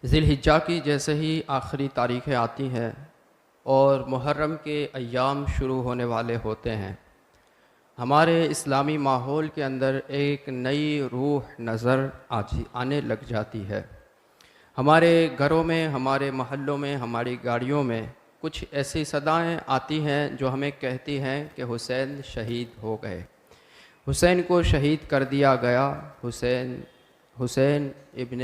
ذی الحجہ کی جیسے ہی آخری تاریخیں آتی ہیں اور محرم کے ایام شروع ہونے والے ہوتے ہیں، ہمارے اسلامی ماحول کے اندر ایک نئی روح نظر آنے لگ جاتی ہے۔ ہمارے گھروں میں، ہمارے محلوں میں، ہماری گاڑیوں میں کچھ ایسی صدائیں آتی ہیں جو ہمیں کہتی ہیں کہ حسین شہید ہو گئے، حسین کو شہید کر دیا گیا، حسین ابن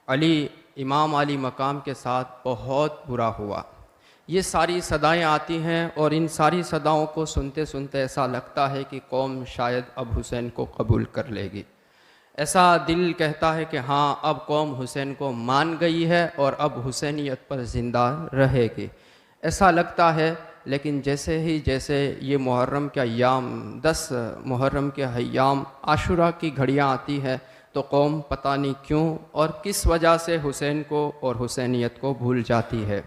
علی امام علی مقام کے ساتھ بہت برا ہوا۔ یہ ساری صدائیں آتی ہیں اور ان ساری صداؤں کو سنتے سنتے ایسا لگتا ہے کہ قوم شاید اب حسین کو قبول کر لے گی۔ ایسا دل کہتا ہے کہ ہاں اب قوم حسین کو مان گئی ہے اور اب حسینیت پر زندہ رہے گی، ایسا لگتا ہے۔ لیکن جیسے یہ محرم کے ایام 10 محرم کے ایام عاشورہ کی گھڑیاں آتی ہیں تو قوم پتہ نہیں کیوں اور کس وجہ سے حسین کو اور حسینیت کو بھول جاتی ہے،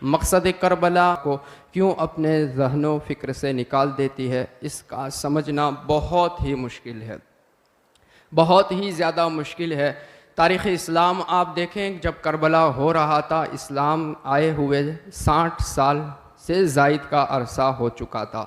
مقصد کربلا کو کیوں اپنے ذہن و فکر سے نکال دیتی ہے، اس کا سمجھنا بہت ہی مشکل ہے، بہت ہی زیادہ مشکل ہے۔ تاریخ اسلام آپ دیکھیں، جب کربلا ہو رہا تھا، اسلام آئے ہوئے 60 سال سے زائد کا عرصہ ہو چکا تھا۔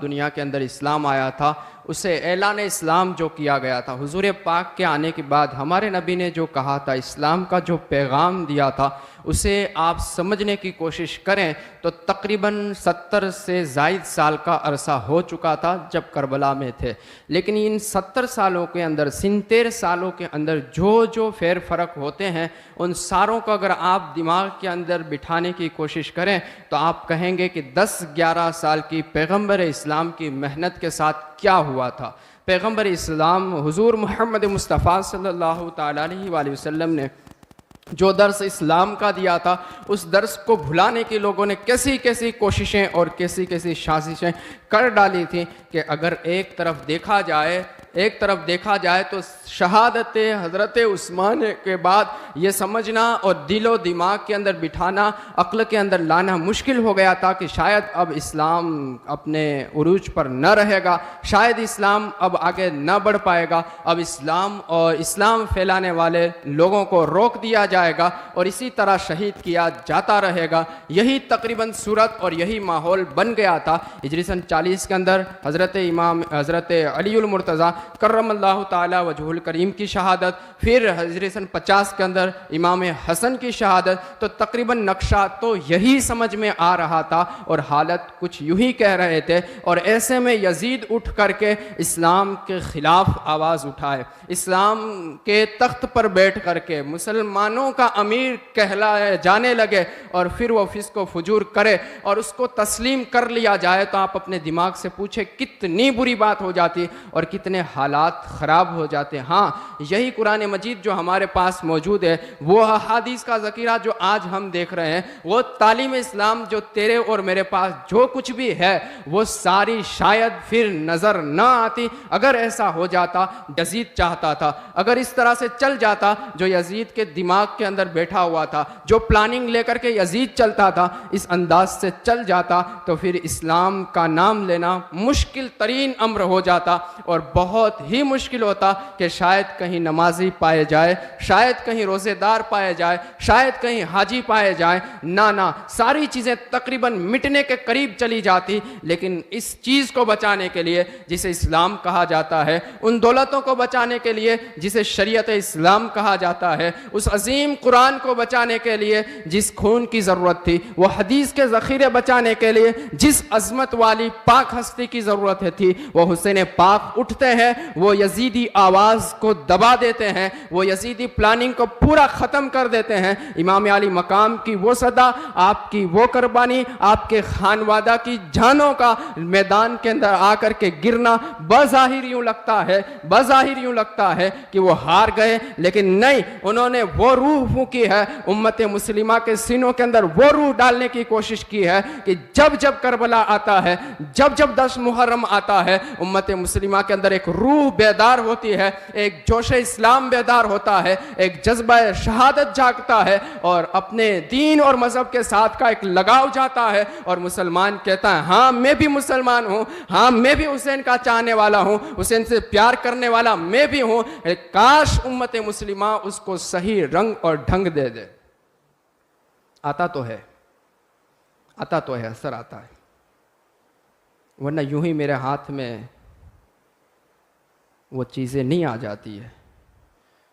دنیا کے اندر اسلام آیا تھا، اسے اعلان اسلام جو کیا گیا تھا، حضور پاک کے آنے کے بعد ہمارے نبی نے جو کہا تھا، اسلام کا جو پیغام دیا تھا، اسے آپ سمجھنے کی کوشش کریں تو تقریباً 70 سے زائد سال کا عرصہ ہو چکا تھا جب کربلا میں تھے۔ لیکن ان 70 سالوں کے اندر، 73 سالوں کے اندر جو فیر فرق ہوتے ہیں، ان ساروں کو اگر آپ دماغ کے اندر بٹھانے کی کوشش کریں تو آپ کہیں گے کہ 10-11 سال کی پیغمبر اسلام کی محنت کے ساتھ کیا ہوا تھا۔ پیغمبر اسلام حضور محمد مصطفیٰ صلی اللہ تعالیٰ علیہ وآلہ وسلم نے جو درس اسلام کا دیا تھا، اس درس کو بھلانے کے لوگوں نے کیسی کوششیں اور کیسی سازشیں کر ڈالی تھیں کہ اگر ایک طرف دیکھا جائے تو شہادت حضرت عثمان کے بعد یہ سمجھنا اور دل و دماغ کے اندر بٹھانا، عقل کے اندر لانا مشکل ہو گیا تھا کہ شاید اب اسلام اپنے عروج پر نہ رہے گا، شاید اسلام اب آگے نہ بڑھ پائے گا، اب اسلام اور اسلام پھیلانے والے لوگوں کو روک دیا جائے گا اور اسی طرح شہید کیا جاتا رہے گا۔ یہی تقریباً صورت اور یہی ماحول بن گیا تھا۔ ہجری سن 40 کے اندر حضرت علی المرتضیٰ کرم اللہ تعالی وجہ الکریم کی شہادت، پھر ہجری سن 50 کے اندر امام حسن کی شہادت، تو تقریباً نقشہ تو یہی سمجھ میں آ رہا تھا اور حالت کچھ یوں ہی کہہ رہے تھے۔ اور ایسے میں یزید اٹھ کر کے اسلام کے خلاف آواز اٹھائے، اسلام کے تخت پر بیٹھ کر کے مسلمانوں کا امیر کہلائے جانے لگے، اور پھر وہ فسق و فجور کرے اور اس کو تسلیم کر لیا جائے تو آپ اپنے دماغ سے پوچھیں کتنی بری بات ہو جاتی اور کتنے حالات خراب ہو جاتے۔ ہاں، یہی قرآن مجید جو ہمارے پاس موجود ہے، وہ احادیث کا ذخیرہ جو آج ہم دیکھ رہے ہیں، وہ تعلیم اسلام جو تیرے اور میرے پاس جو کچھ بھی ہے، وہ ساری شاید پھر نظر نہ آتی اگر ایسا ہو جاتا یزید چاہتا تھا، اگر اس طرح سے چل جاتا جو یزید کے دماغ کے اندر بیٹھا ہوا تھا، جو پلاننگ لے کر کے یزید چلتا تھا، اس انداز سے چل جاتا تو پھر اسلام کا نام لینا مشکل ترین امر ہو جاتا اور بہت ہی مشکل ہوتا کہ شاید کہیں نمازی پائے جائے، شاید کہیں روزے دار پائے جائے، شاید کہیں حاجی پائے جائے، نہ ساری چیزیں تقریباً مٹنے کے قریب چلی جاتی۔ لیکن اس چیز کو بچانے کے لیے جسے اسلام کہا جاتا ہے، ان دولتوں کو بچانے کے لیے جسے شریعت اسلام کہا جاتا ہے، اس عظیم قرآن کو بچانے کے لیے جس خون کی ضرورت تھی، وہ حدیث کے ذخیرے بچانے کے لیے جس عظمت والی پاک ہستی کی ضرورت تھی، وہ حسین پاک اٹھتے ہیں، وہ یزیدی آواز کو دبا دیتے ہیں، وہ یزیدی پلاننگ کو پورا ختم کر دیتے ہیں۔ امام علی مقام کی وہ صدا، آپ کی وہ قربانی، آپ کے خانوادہ کی جانوں کا میدان کے اندر آ کر کے گرنا بظاہر یوں لگتا ہے کہ وہ ہار گئے، لیکن نہیں، انہوں نے وہ روح پھونکی ہے، امت مسلمہ کے سینوں کے اندر وہ روح ڈالنے کی کوشش کی ہے کہ جب کربلا آتا ہے، جب 10 محرم آتا ہے، امت مسلمہ کے اندر ایک روح بیدار ہوتی ہے، ایک جوش اسلام بیدار ہوتا ہے، ایک جذبہ شہادت جاگتا ہے اور اپنے دین اور مذہب کے ساتھ کا ایک لگاؤ جاتا ہے، اور مسلمان کہتا ہے ہاں میں بھی مسلمان ہوں، ہاں میں بھی حسین کا چاہنے والا ہوں، حسین سے پیار کرنے والا میں بھی ہوں، کاش امت مسلمہ اس کو صحیح رنگ اور ڈھنگ دے دے۔ آتا تو ہے، اثر آتا ہے، ورنہ یوں ہی میرے ہاتھ میں وہ چیزیں نہیں آ جاتی ہے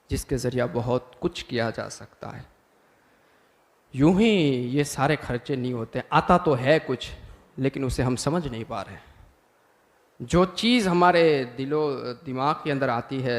جس کے ذریعہ بہت کچھ کیا جا سکتا ہے، یوں ہی یہ سارے خرچے نہیں ہوتے۔ آتا تو ہے کچھ لیکن اسے ہم سمجھ نہیں پا رہے۔ جو چیز ہمارے دل و دماغ کے اندر آتی ہے،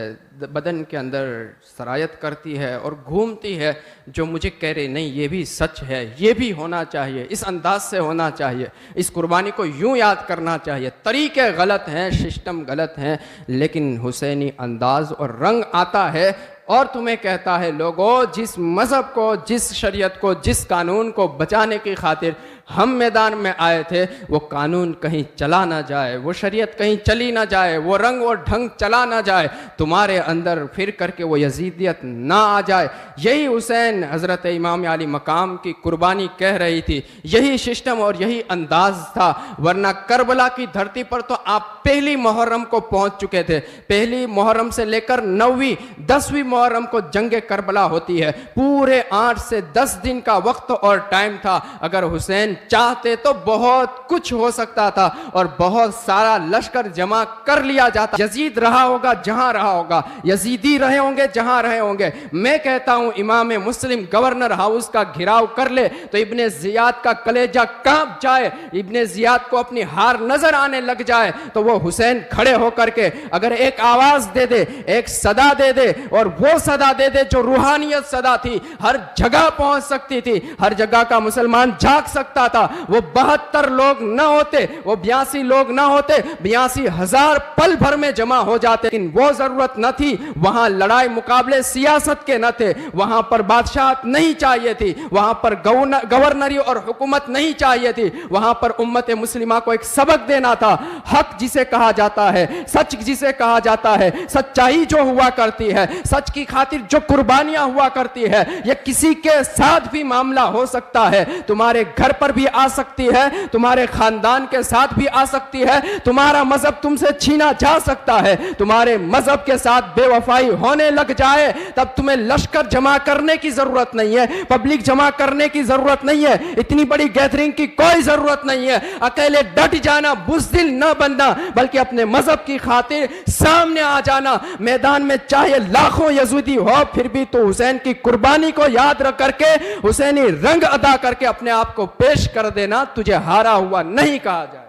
بدن کے اندر سرایت کرتی ہے اور گھومتی ہے، جو مجھے کہہ رہے نہیں یہ بھی سچ ہے، یہ بھی ہونا چاہیے، اس انداز سے ہونا چاہیے، اس قربانی کو یوں یاد کرنا چاہیے، طریقے غلط ہیں، سسٹم غلط ہیں، لیکن حسینی انداز اور رنگ آتا ہے اور تمہیں کہتا ہے لوگوں، جس مذہب کو، جس شریعت کو، جس قانون کو بچانے کی خاطر ہم میدان میں آئے تھے، وہ قانون کہیں چلا نہ جائے، وہ شریعت کہیں چلی نہ جائے، وہ رنگ اور ڈھنگ چلا نہ جائے، تمہارے اندر پھر کر کے وہ یزیدیت نہ آ جائے۔ یہی حسین حضرت امام علی مقام کی قربانی کہہ رہی تھی، یہی سسٹم اور یہی انداز تھا، ورنہ کربلا کی دھرتی پر تو آپ پہلی محرم کو پہنچ چکے تھے۔ پہلی محرم سے لے کر 9ویں 10ویں محرم کو جنگ کربلا ہوتی ہے، پورے 8 سے 10 دن کا وقت اور ٹائم تھا۔ اگر حسین چاہتے تو بہت کچھ ہو سکتا تھا اور بہت سارا لشکر جمع کر لیا جاتا۔ یزید رہا ہوگا جہاں رہا ہوگا، یزیدی رہے ہوں گے جہاں رہے ہوں گے۔ میں کہتا ہوں امام مسلم گورنر ہاؤس کا گھراؤ کر لے تو ابن زیاد کا کلیجہ کانپ جائے، ابن زیاد کو اپنی ہار نظر آنے لگ جائے، تو وہ حسین کھڑے ہو کر کے اگر ایک آواز دے دے، ایک صدا دے دے، اور وہ صدا دے دے جو روحانیت صدا تھی، ہر جگہ پہنچ سکتی تھی، ہر جگہ کا مسلمان جھاگ سکتا تھا۔ وہ 72 لوگ نہ ہوتے، وہ 82 لوگ نہ ہوتے، 82,000 پل بھر میں جمع ہو جاتے، لیکن وہ ضرورت نہ تھی۔ وہاں لڑائی مقابلے سیاست کے نہ تھے، وہاں پر بادشاہت نہیں چاہیے تھی، وہاں پر گورنری اور حکومت نہیں چاہیے تھی، وہاں پر امت مسلمہ کو ایک سبق دینا تھا۔ حق جسے کہا جاتا ہے، سچ جسے کہا جاتا ہے، سچائی جو ہوا کرتی ہے، سچ کی خاطر جو قربانیاں ہوا کرتی ہے، یہ کسی کے ساتھ بھی معاملہ ہو سکتا ہے، تمہارے گھر پر بھی آ سکتی ہے، تمہارے خاندان کے ساتھ بھی آ سکتی ہے، تمہارا مذہب تم سے چھینا جا سکتا ہے، تمہارے مذہب کے ساتھ بے وفائی ہونے لگ جائے، تب تمہیں لشکر جمع کرنے کی ضرورت نہیں ہے، پبلک جمع کرنے کی ضرورت نہیں ہے، اتنی بڑی گیدرنگ کی کوئی ضرورت نہیں ہے، اکیلے ڈٹ جانا، بزدل نہ بننا، بلکہ اپنے مذہب کی خاطر سامنے آ جانا۔ میدان میں چاہے لاکھوں یزیدی ہو، پھر بھی تو حسین کی قربانی کو یاد رکھ کر کے حسینی رنگ ادا کر کے اپنے آپ کو پیش کر دینا، تجھے ہارا ہوا نہیں کہا جائے۔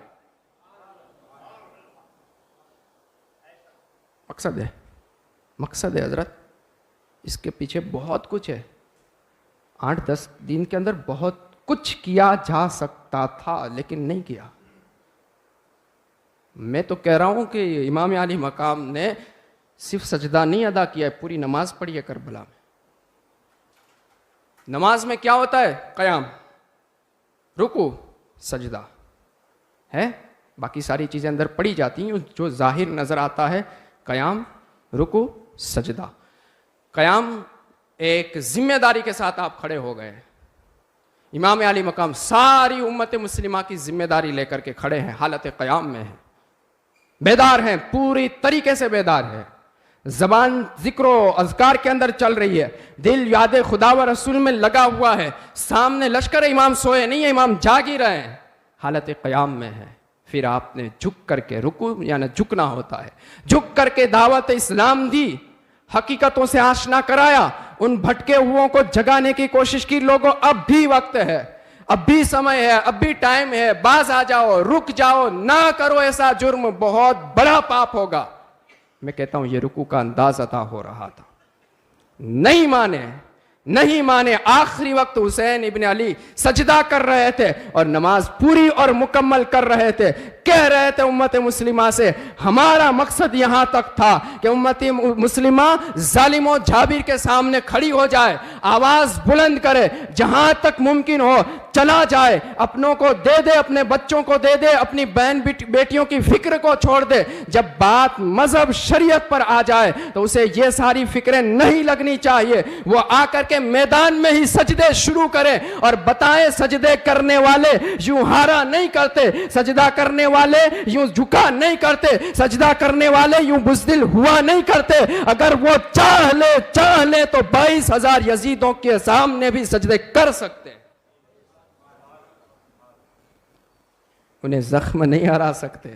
مقصد ہے حضرت، اس کے پیچھے بہت کچھ ہے۔ 8-10 دن کے اندر بہت کچھ کیا جا سکتا تھا لیکن نہیں کیا۔ میں تو کہہ رہا ہوں کہ امام علی مقام نے صرف سجدہ نہیں ادا کیا ہے، پوری نماز پڑھی ہے کربلا میں۔ نماز میں کیا ہوتا ہے؟ قیام، رکوع، سجدہ ہے، باقی ساری چیزیں اندر پڑھی جاتی ہیں، جو ظاہر نظر آتا ہے قیام، رکوع، سجدہ۔ قیام ایک ذمہ داری کے ساتھ آپ کھڑے ہو گئے، امام علی مقام ساری امت مسلمہ کی ذمہ داری لے کر کے کھڑے ہیں، حالت قیام میں ہیں، بیدار ہیں، پوری طریقے سے بیدار ہے، زبان ذکر و اذکار کے اندر چل رہی ہے، دل یاد خدا و رسول میں لگا ہوا ہے، سامنے لشکر امام سوئے نہیں ہے، امام جاگ ہی رہے ہیں، حالت قیام میں ہے۔ پھر آپ نے جھک کر کے، رکوع یعنی جھکنا ہوتا ہے، جھک کر کے دعوت اسلام دی، حقیقتوں سے آشنا کرایا، ان بھٹکے ہوں کو جگانے کی کوشش کی۔ لوگوں اب بھی وقت ہے، اب بھی سمے ہے، اب بھی ٹائم ہے، باز آ جاؤ، رک جاؤ، نہ کرو ایسا جرم، بہت بڑا پاپ ہوگا۔ میں کہتا ہوں یہ رکوع کا انداز عطا ہو رہا تھا، نہیں مانے، آخری وقت حسین ابن علی سجدہ کر رہے تھے اور نماز پوری اور مکمل کر رہے تھے، کہہ رہے تھے امت مسلمہ سے، ہمارا مقصد یہاں تک تھا کہ امت مسلمہ ظالم و جابر کے سامنے کھڑی ہو جائے، آواز بلند کرے، جہاں تک ممکن ہو چلا جائے، اپنوں کو دے دے، اپنے بچوں کو دے دے، اپنی بہن بیٹیوں کی فکر کو چھوڑ دے۔ جب بات مذہب شریعت پر آ جائے تو اسے یہ ساری فکریں نہیں لگنی چاہیے، وہ آ کر کے میدان میں ہی سجدے شروع کرے اور بتائیں سجدے کرنے والے یوں ہارا نہیں کرتے، سجدہ کرنے والے یوں جھکا نہیں کرتے، سجدہ کرنے والے یوں بزدل ہوا نہیں کرتے۔ اگر وہ چاہ لے تو 22,000 یزیدوں کے سامنے بھی سجدے کر سکتے ہیں۔ انہیں زخم نہیں ہرا سکتے،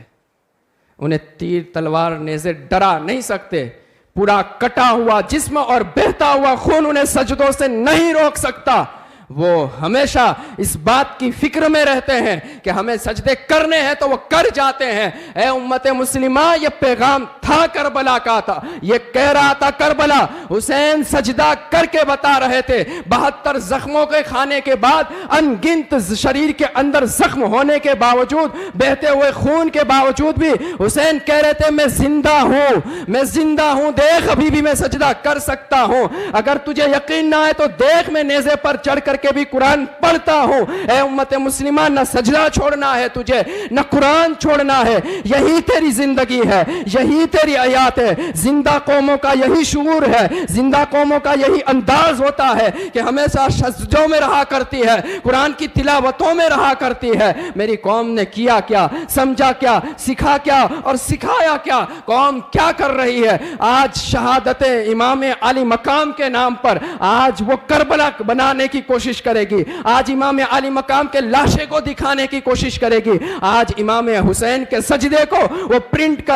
انہیں تیر تلوار نیزے ڈرا نہیں سکتے، پورا کٹا ہوا جسم اور بہتا ہوا خون انہیں سجدوں سے نہیں روک سکتا۔ وہ ہمیشہ اس بات کی فکر میں رہتے ہیں کہ ہمیں سجدے کرنے ہیں تو وہ کر جاتے ہیں۔ اے امت مسلمہ، یہ پیغام تھا کربلا کا تھا، یہ کہہ رہا تھا کربلا۔ حسین سجدہ کر کے بتا رہے تھے، 72 زخموں کے کھانے کے بعد، ان گنت شریر کے اندر زخم ہونے کے باوجود، بہتے ہوئے خون کے باوجود بھی حسین کہہ رہے تھے میں زندہ ہوں، میں زندہ ہوں، دیکھ ابھی بھی میں سجدہ کر سکتا ہوں۔ اگر تجھے یقین نہ ہے تو دیکھ میں نیزے پر چڑھ کر کے بھی قرآن پڑھتا ہوں۔ اے امت مسلمہ، نہ سجدہ چھوڑنا ہے تجھے، نہ قرآن چھوڑنا ہے، یہی تیری زندگی ہے، یہی تیری حیات ہے۔ زندہ قوموں کا یہی شعور ہے، زندہ قوموں کا یہی انداز ہوتا ہے کہ ہمیشہ سجدوں میں رہا کرتی ہے، قرآن کی تلاوتوں میں رہا کرتی ہے۔ میری قوم نے کیا کیا، سمجھا کیا، سکھا کیا اور سکھایا کیا، قوم کیا کر رہی ہے۔ آج شہادت امام علی مقام کے نام پر آج وہ کربلا بنانے کی کوشش کرے گی، آج امام علی مقام کے لاشے کو دکھانے کی کوشش کرے گی، آج امام حسین کے سجدے کو وہ پرنٹ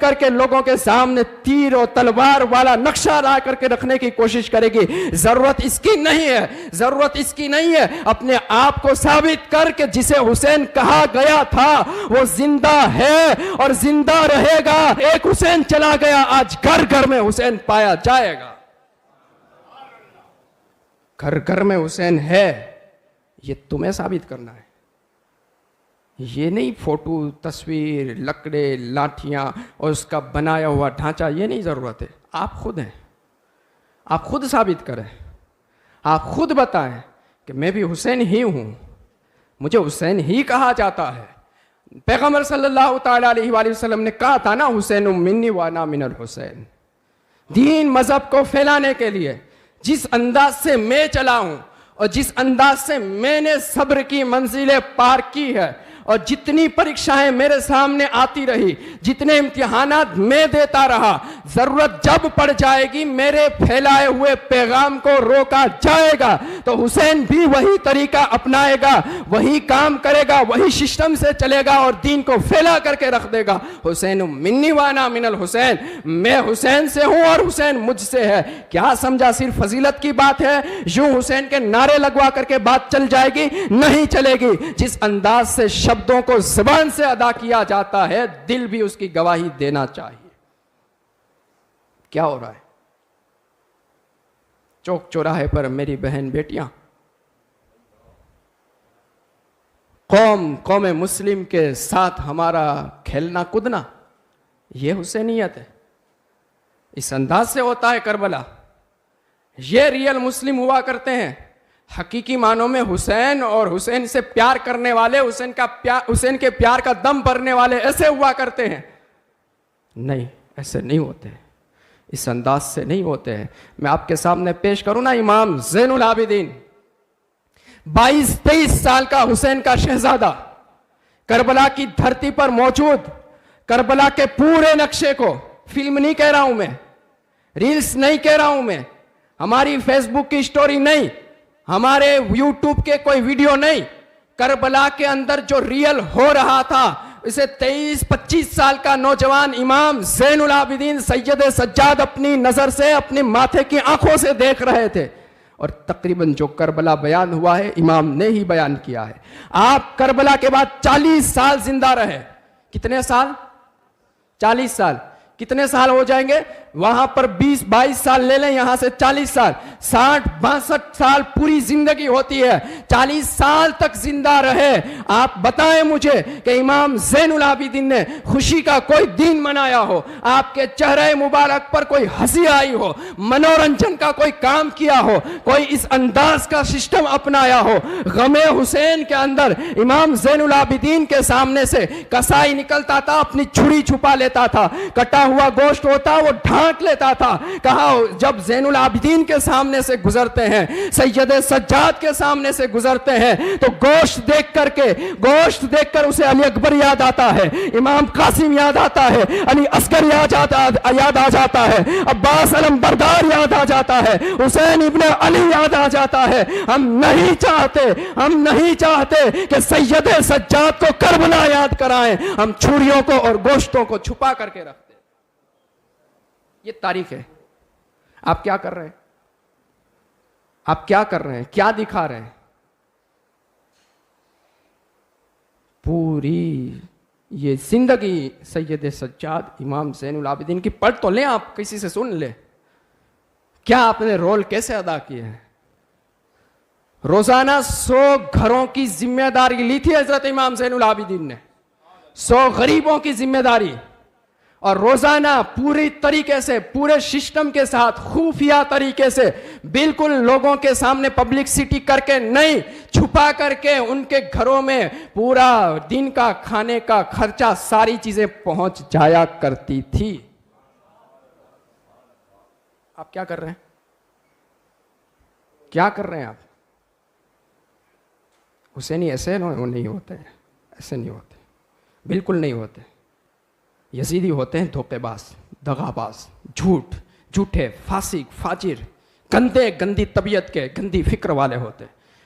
کر کے لوگوں کے سامنے تیر و تلوار والا نقشہ لا کر کے رکھنے کی کوشش کرے گی۔ ضرورت اس کی نہیں ہے، ضرورت اس کی نہیں ہے، اپنے آپ کو ثابت کر کے جسے حسین کہا گیا تھا وہ زندہ ہے اور زندہ رہے گا۔ ایک حسین چلا گیا، آج گھر گھر میں حسین پایا جائے گا، گھر گھر میں حسین ہے۔ یہ تمہیں ثابت کرنا ہے، یہ نہیں فوٹو، تصویر، لکڑے، لاٹھیاں اور اس کا بنایا ہوا ڈھانچہ، یہ نہیں ضرورت ہے۔ آپ خود ہیں، آپ خود ثابت کریں، آپ خود بتائیں کہ میں بھی حسین ہی ہوں، مجھے حسین ہی کہا جاتا ہے۔ پیغمبر صلی اللہ تعالیٰ علیہ وآلہ وسلم نے کہا تھا نا، حسین منی وانا من الحسین۔ دین مذہب کو پھیلانے کے لیے جس انداز سے میں چلا ہوں اور جس انداز سے میں نے صبر کی منزلیں پار کی ہے اور جتنی پریکشائیں میرے سامنے آتی رہی، جتنے امتحانات میں دیتا رہا، ضرورت جب پڑ جائے گی میرے پھیلائے ہوئے پیغام کو روکا جائے گا تو حسین بھی وہی طریقہ اپنائے گا، وہی کام کرے گا، وہی سسٹم سے چلے گا اور دین کو پھیلا کر کے رکھ دے گا۔ حسین منی وانا من الحسین، میں حسین سے ہوں اور حسین مجھ سے ہے۔ کیا سمجھا صرف فضیلت کی بات ہے؟ یوں حسین کے نعرے لگوا کر کے بات چل جائے گی؟ نہیں چلے گی۔ جس انداز سے شبدوں کو زبان سے ادا کیا جاتا ہے، دل بھی اس کی گواہی دینا چاہیے۔ کیا ہو رہا ہے چوک چوراہے پر میری بہن بیٹیاں؟ قوم مسلم کے ساتھ ہمارا کھیلنا کودنا، یہ حسینیت ہے؟ اس انداز سے ہوتا ہے کربلا؟ یہ ریئل مسلم ہوا کرتے ہیں؟ حقیقی معنوں میں حسین اور حسین سے پیار کرنے والے، حسین کے پیار کا دم بھرنے والے ایسے ہوا کرتے ہیں؟ نہیں، ایسے نہیں ہوتے، اس انداز سے نہیں ہوتے ہیں۔ میں آپ کے سامنے پیش کروں نا، امام زین العابدین 22-23 سال کا حسین کا شہزادہ، کربلا کی دھرتی پر موجود، کربلا کے پورے نقشے کو، فلم نہیں کہہ رہا ہوں میں، ریلز نہیں کہہ رہا ہوں میں، ہماری فیس بک کی سٹوری نہیں، ہمارے یوٹیوب کے کوئی ویڈیو نہیں، کربلا کے اندر جو ریئل ہو رہا تھا اسے 23-25 سال کا نوجوان امام زین العابدین سید سجاد اپنی نظر سے، اپنی ماتھے کی آنکھوں سے دیکھ رہے تھے، اور تقریباً جو کربلا بیان ہوا ہے امام نے ہی بیان کیا ہے۔ آپ کربلا کے بعد 40 سال زندہ رہے۔ کتنے سال؟ 40 سال۔ کتنے سال ہو جائیں گے؟ وہاں پر 20-22 سال لے لیں، یہاں سے 40 سال، 60-62 سال پوری زندگی ہوتی ہے۔ 40 سال تک زندہ رہے۔ آپ بتائیں مجھے کہ امام زین العابدین نے خوشی کا کوئی دن منایا ہو، آپ کے چہرے مبارک پر کوئی ہنسی آئی ہو، منورنجن کا کوئی کام کیا ہو، کوئی اس انداز کا سسٹم اپنایا ہو؟ غم حسین کے اندر امام زین العابدین کے سامنے سے کسائی نکلتا تھا، اپنی چھری چھپا لیتا تھا، کٹا ہوا گوشت ہوتا وہ ڈھانپ ڈھانک لیتا تھا. کہا جب زین العابدین کے سامنے سے گزرتے ہیں, سید سجاد کے سامنے سے گزرتے ہیں, تو گوشت دیکھ کر اسے علی اکبر یاد آتا ہے, امام قاسم یاد آتا ہے, علی اصغر یاد آ جاتا ہے, عباس علم بردار یاد آ جاتا ہے, حسین ابن علی یاد آ جاتا ہے. ہم نہیں چاہتے کہ سید سجاد کو کربلا یاد کرائیں, ہم چھریوں کو اور گوشتوں کو چھپا کر کے رکھتے. یہ تاریخ ہے. آپ کیا کر رہے ہیں؟ کیا دکھا رہے ہیں؟ پوری یہ زندگی سید سجاد امام زین العابدین کی پڑھ تو لیں, آپ کسی سے سن لیں کیا آپ نے رول کیسے ادا کیے ہیں. روزانہ 100 گھروں کی ذمہ داری لی تھی حضرت امام زین العابدین نے, 100 غریبوں کی ذمہ داری, اور روزانہ پوری طریقے سے, پورے سسٹم کے ساتھ, خفیہ طریقے سے, بالکل لوگوں کے سامنے پبلکسٹی کر کے نہیں, چھپا کر کے ان کے گھروں میں پورا دن کا کھانے کا خرچہ, ساری چیزیں پہنچ جایا کرتی تھی. آپ کیا کر رہے ہیں؟ آپ حسینی ایسے نہیں ہوتے, بالکل نہیں ہوتے. یزیدی ہوتے ہیں دھوکے باز, دغا باز, جھوٹے, فاسق, فاجر, گندی طبیعت کے, گندی فکر والے ہوتے.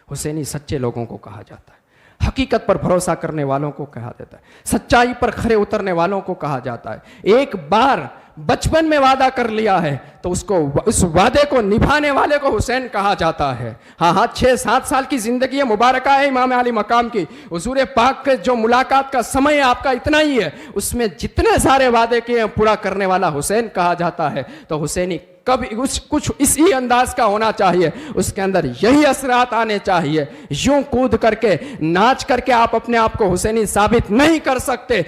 حسینی سچے لوگوں کو کہا جاتا ہے, حقیقت پر بھروسہ کرنے والوں کو کہا جاتا ہے, سچائی پر کھرے اترنے والوں کو کہا جاتا ہے. ایک بار بچپن میں وعدہ کر لیا ہے تو اس وعدے کو نبھانے والے کو حسین کہا جاتا ہے. ہاں 6-7 سال کی زندگی مبارکہ ہے امام علی مقام کی. حضور پاک کے جو ملاقات کا سمے آپ کا اتنا ہی ہے, اس میں جتنے سارے وعدے کیے ہیں پورا کرنے والا حسین کہا جاتا ہے. تو حسینی کبھی کچھ اسی انداز کا ہونا چاہیے, اس کے اندر یہی اثرات آنے چاہیے. یوں کود کر کے, ناچ کر کے آپ اپنے آپ کو حسینی ثابت نہیں کر سکتے.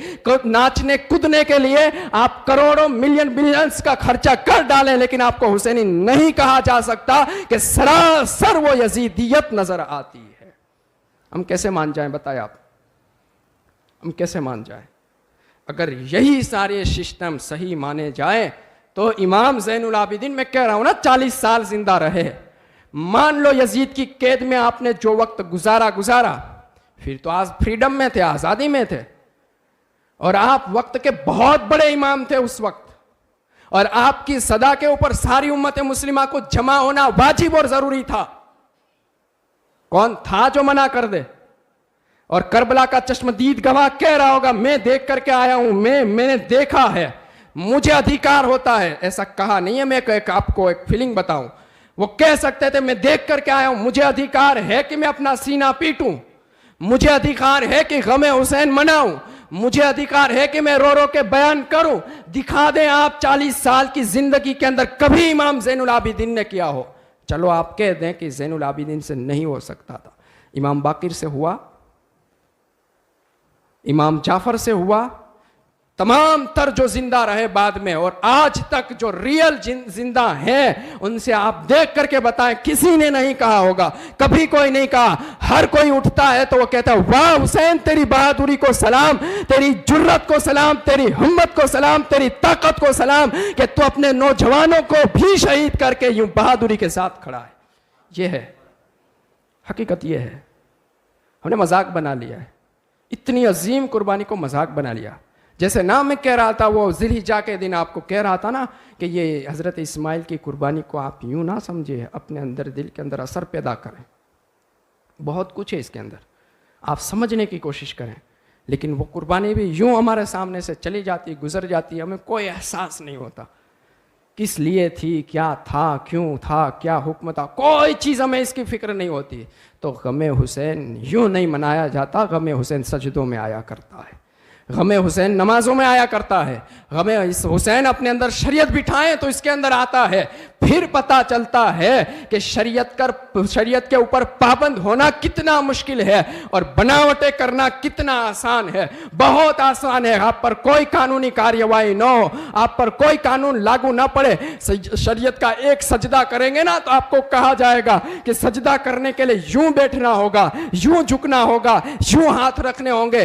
ناچنے کودنے کے لیے آپ کروڑوں بلینز کا خرچہ کر ڈالیں, لیکن آپ کو حسینی نہیں کہا جا سکتا کہ سراسر وہ یزیدیت نظر آتی ہے. ہم کیسے مان جائیں بتائیں آپ, ہم کیسے مان جائیں؟ اگر یہی سارے سسٹم صحیح مانے جائیں تو امام زین العابدین, میں کہہ رہا ہوں نا 40 سال زندہ رہے. مان لو یزید کی قید میں آپ نے جو وقت گزارا, پھر تو آج فریڈم میں تھے, آزادی میں تھے, اور آپ وقت کے بہت بڑے امام تھے اس وقت, اور آپ کی صدا کے اوپر ساری امت مسلمہ کو جمع ہونا واجب اور ضروری تھا. کون تھا جو منع کر دے؟ اور کربلا کا چشمدید گواہ کہہ رہا ہوگا, میں دیکھ کر کے آیا ہوں, میں نے دیکھا ہے, مجھے ادھیکار ہوتا ہے. ایسا کہا نہیں ہے. میں آپ کو ایک فیلنگ بتاؤں, وہ کہہ سکتے تھے میں دیکھ کر کے آیا ہوں, مجھے ادھیکار ہے کہ میں اپنا سینہ پیٹوں, مجھے ادھیکار ہے کہ غم حسین مناؤں, مجھے ادھیکار ہے کہ میں رو کے بیان کروں. دکھا دیں آپ 40 سال کی زندگی کے اندر کبھی امام زین العابدین نے کیا ہو. چلو آپ کہہ دیں کہ زین العابدین سے نہیں ہو سکتا تھا, امام باقر سے ہوا, امام جعفر سے ہوا, تمام تر جو زندہ رہے بعد میں اور آج تک جو ریئل زندہ ہیں ان سے آپ دیکھ کر کے بتائیں, کسی نے نہیں کہا ہوگا, کبھی کوئی نہیں کہا. ہر کوئی اٹھتا ہے تو وہ کہتا ہے واہ حسین تیری بہادری کو سلام, تیری جرت کو سلام, تیری ہمت کو سلام, تیری طاقت کو سلام کہ تو اپنے نوجوانوں کو بھی شہید کر کے یوں بہادری کے ساتھ کھڑا ہے. یہ ہے حقیقت, یہ ہے. ہم نے مذاق بنا لیا ہے, اتنی عظیم قربانی کو مذاق بنا لیا. جیسے نام میں کہہ رہا تھا وہ ذی الحجہ کے دن آپ کو کہہ رہا تھا نا کہ یہ حضرت اسماعیل کی قربانی کو آپ یوں نہ سمجھے, اپنے اندر دل کے اندر اثر پیدا کریں. بہت کچھ ہے اس کے اندر, آپ سمجھنے کی کوشش کریں, لیکن وہ قربانی بھی یوں ہمارے سامنے سے چلی جاتی, گزر جاتی, ہمیں کوئی احساس نہیں ہوتا کس لیے تھی, کیا تھا, کیوں تھا, کیا حکم تھا, کوئی چیز ہمیں اس کی فکر نہیں ہوتی. تو غم حسین یوں نہیں منایا جاتا, غم حسین سجدوں میں آیا کرتا ہے, غم حسین نمازوں میں آیا کرتا ہے. غم حسین اپنے اندر شریعت بٹھائیں تو اس کے اندر آتا ہے. پھر پتا چلتا ہے کہ شریعت کے اوپر پابند ہونا کتنا مشکل ہے اور بناوٹیں کرنا کتنا آسان ہے. بہت آسان ہے. آپ پر کوئی قانونی کارروائی نہ ہو, آپ پر کوئی قانون لاگو نہ پڑے, شریعت کا ایک سجدہ کریں گے نا تو آپ کو کہا جائے گا کہ سجدہ کرنے کے لیے یوں بیٹھنا ہوگا, یوں جھکنا ہوگا, یوں ہاتھ رکھنے ہوں گے,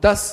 10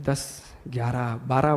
10, 11, 12,